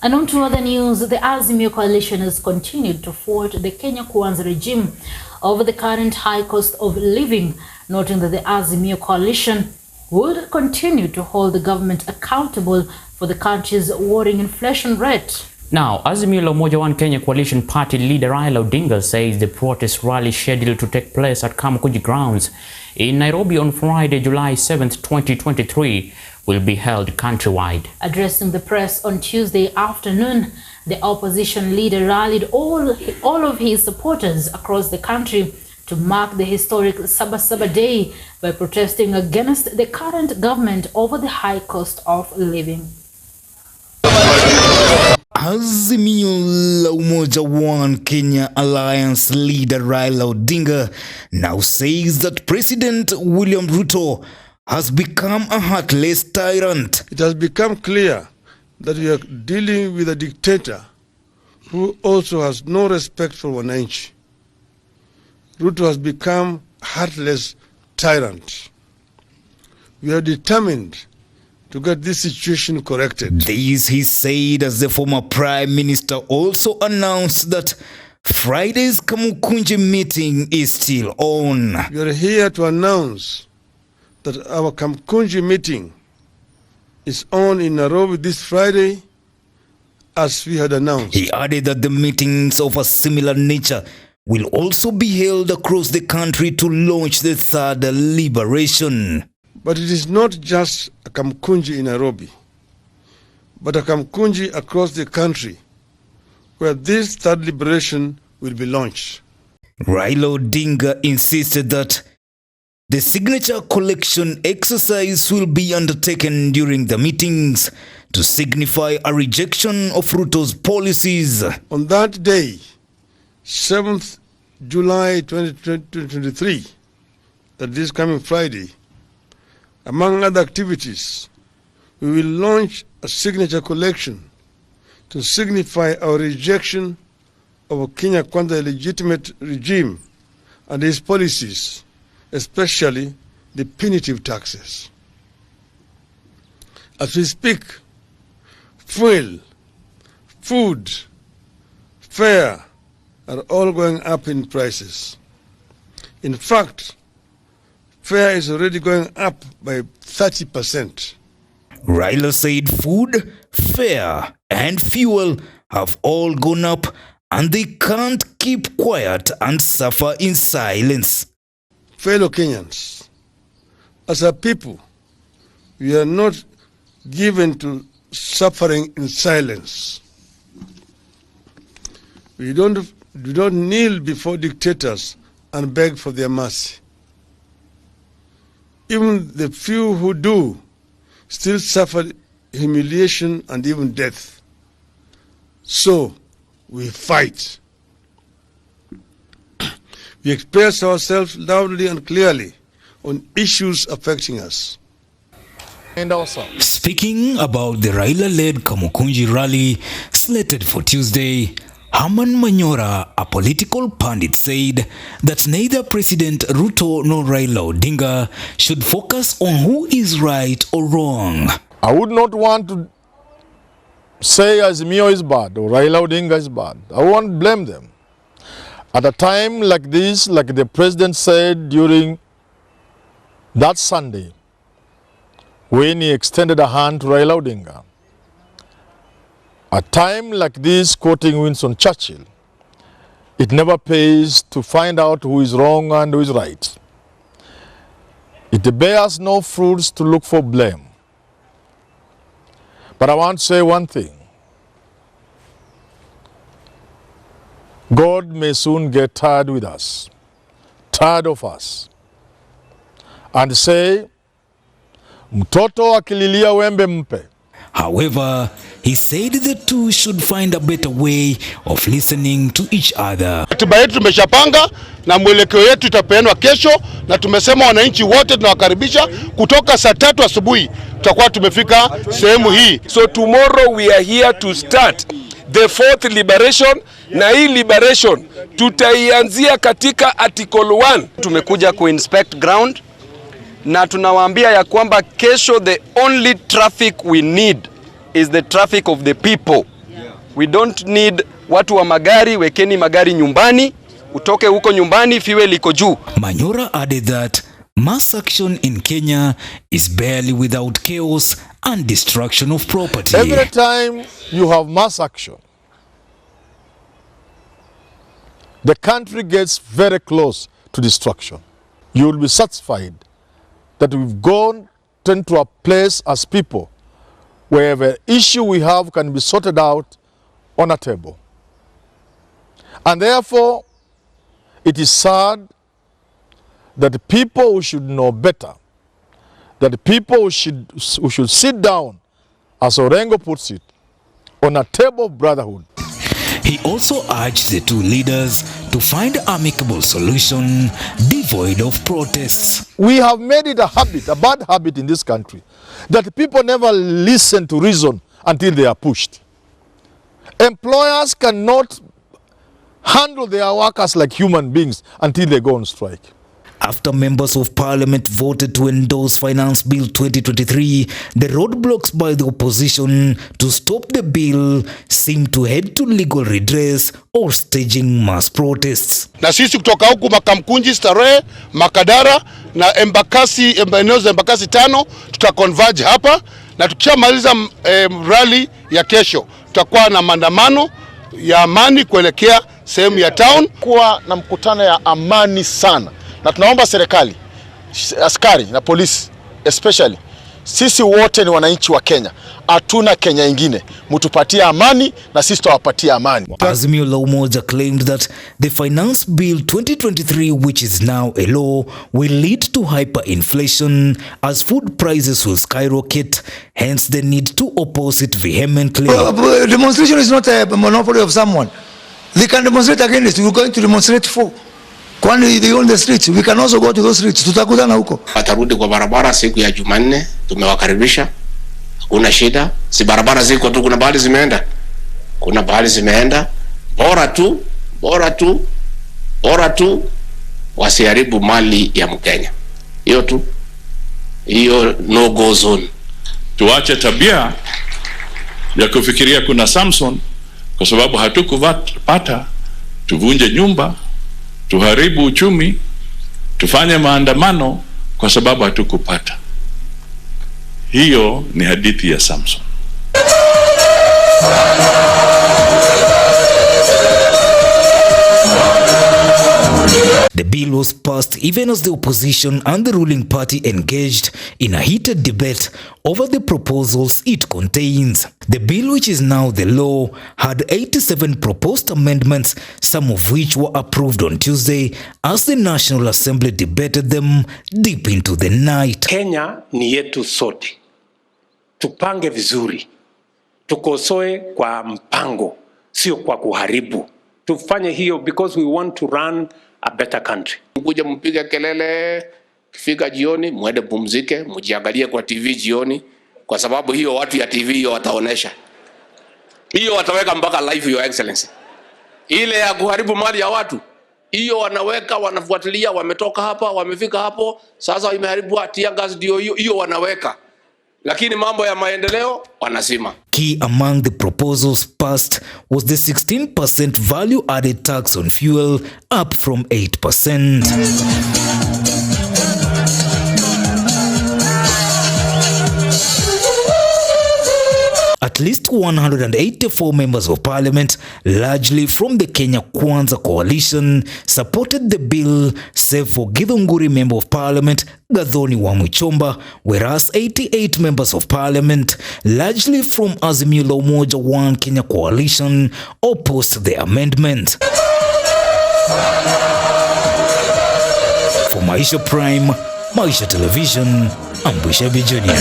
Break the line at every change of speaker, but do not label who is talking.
And on to other news, the Azimio coalition has continued to thwart the Kenya Kwanza regime over the current high cost of living, noting that the Azimio coalition would continue to hold the government accountable for the country's warring inflation rate.
Now, Azimio la Umoja One Kenya coalition party leader Raila Odinga says the protest rally scheduled to take place at Kamukunji grounds in Nairobi on Friday, July 7th, 2023 will be held countrywide.
Addressing the press on Tuesday afternoon, the opposition leader rallied all of his supporters across the country to mark the historic Saba Day by protesting against the current government over the high cost of living.
Azimio la Umoja One Kenya Alliance leader Raila Odinga now says that President William Ruto has become a heartless tyrant.
It has become clear that we are dealing with a dictator who also has no respect for wananchi. Ruto has become a heartless tyrant. We are determined to get this situation corrected.
This he said as the former Prime Minister also announced that Friday's Kamukunji meeting is still on.
We are here to announce that our Kamukunji meeting is on in Nairobi this Friday, as we had announced.
He added that the meetings of a similar nature will also be held across the country to launch the third liberation.
But it is not just a Kamukunji in Nairobi, but a Kamukunji across the country where this third liberation will be launched.
Raila Odinga insisted that the signature collection exercise will be undertaken during the meetings to signify a rejection of Ruto's policies.
On that day, 7th July 2023, that is coming Friday, among other activities, we will launch a signature collection to signify our rejection of Kenya Kwanza illegitimate regime and his policies, especially the punitive taxes. As we speak, fuel, food, fare are all going up in prices. In fact, fare is already going up by 30%.
Raila said food, fare, and fuel have all gone up and they can't keep quiet and suffer in silence.
Fellow Kenyans, as a people, we are not given to suffering in silence. We don't kneel before dictators and beg for their mercy. Even the few who do still suffer humiliation and even death. So we fight. We express ourselves loudly and clearly on issues affecting us.
And also,
speaking about the Raila-led Kamukunji rally slated for Tuesday, Herman Manyora, a political pundit, said that neither President Ruto nor Raila Odinga should focus on who is right or wrong.
I would not want to say Azimio is bad or Raila Odinga is bad. I won't blame them. At a time like this, like the president said during that Sunday, when he extended a hand to Raila Odinga, a time like this, quoting Winston Churchill, it never pays to find out who is wrong and who is right. It bears no fruits to look for blame. But I want to say one thing. God may soon get tired with us, tired of us, and say, mtoto akililia wembe mpe.
However, he said the two should find a better way of listening to each other.
Katiba yetu tumeshapanga na mwelekeo yetu itapeanwa kesho, na tumesema wananchi wote tunawakaribisha kutoka saa 3 asubuhi tutakuwa tumefika sehemu hii.
So tomorrow we are here to start the fourth liberation, na hii liberation tutaianzia katika article 1.
Tumekuja ku-inspect ground na tunawaambia ya kwamba kesho the only traffic we need is the traffic of the people. We don't need watu wa magari, wekeni magari nyumbani, utoke huko nyumbani, fuel iko juu.
Manyora added that mass action in Kenya is barely without chaos and destruction of property.
Every time you have mass action, the country gets very close to destruction. You will be satisfied that we've gone to a place as people where the issue we have can be sorted out on a table. And therefore, it is sad that the people who should know better, that the people who should sit down, as Orengo puts it, on a table of brotherhood.
He also urged the two leaders to find amicable solution devoid of protests.
We have made it a habit, a bad habit in this country, that people never listen to reason until they are pushed. Employers cannot handle their workers like human beings until they go on strike.
After members of parliament voted to endorse Finance Bill 2023, the roadblocks by the opposition to stop the bill seem to head to legal redress or staging mass protests.
Na sisi kutoka huku Makamkunji, Starehe, Makadara na Embakasi, eneo za Embakasi 5 tutaconverge hapa, na tukishamaliza rally ya kesho tutakuwa na maandamano ya amani kuelekea sehemu ya town.
Kuwa na mkutano ya amani sana. Na tunaomba serikali, askari na polisi especially, sisi wote ni wananchi wa Kenya. Hatuna Kenya ingine. Mtupatie amani na sisi tutawapatia amani.
Azimio la Umoja claimed that the Finance Bill 2023, which is now a law, will lead to hyperinflation as food prices will skyrocket, hence the need to oppose it vehemently.
Demonstration is not a monopoly of someone. They can demonstrate against it. We're going to demonstrate for. Kwani they own the streets, we can also go to those streets. Tutakutana huko.
Watarudi kwa barabara siku ya Jumanne, tumewakaribisha. Hakuna shida. Si barabara ziko tu, kuna bahali zimeenda. Kuna bahali zimeenda. Bora tu wasiharibu mali ya Mkenya. Hiyo tu. Hiyo no go zone.
Tuache tabia ya kufikiria kuna Samson kwa sababu hatukupata, tuvunje nyumba, tuharibu uchumi, tufanye maandamano kwa sababu hatukupata. Hiyo ni hadithi ya Samson.
The bill was passed even as the opposition and the ruling party engaged in a heated debate over the proposals it contains. The bill, which is now the law, had 87 proposed amendments, some of which were approved on Tuesday as the National Assembly debated them deep into the night.
Kenya ni yetu sote. Tupange vizuri. Tukosoe kwa mpango, sio kwa kuharibu. Tufanye hiyo because we want to run a better country.
Kuja mpige kelele, kifika jioni, muende pumzike, mujiangalie kwa TV jioni, kwa sababu hiyo watu ya TV hiyo wataonesha. Hiyo wataweka mpaka live, your excellency. Ile ya kuharibu mali ya watu, hiyo wanaweka, wanafuatilia, wametoka hapa, wamefika hapo, sasa imeharibu tia gas ndio hiyo wanaweka. Lakini mambo ya maendeleo wanasema.
Key among the proposals passed was the 16% value added tax on fuel, up from 8%. At least 184 members of parliament, largely from the Kenya Kwanza coalition, supported the bill, save for Githunguri member of parliament Gathoni Wamuchomba, whereas 88 members of parliament, largely from Azimio la Umoja One Kenya coalition, opposed the amendment. For Maisha Prime, Maisha Television, I'm Bushabi Junior.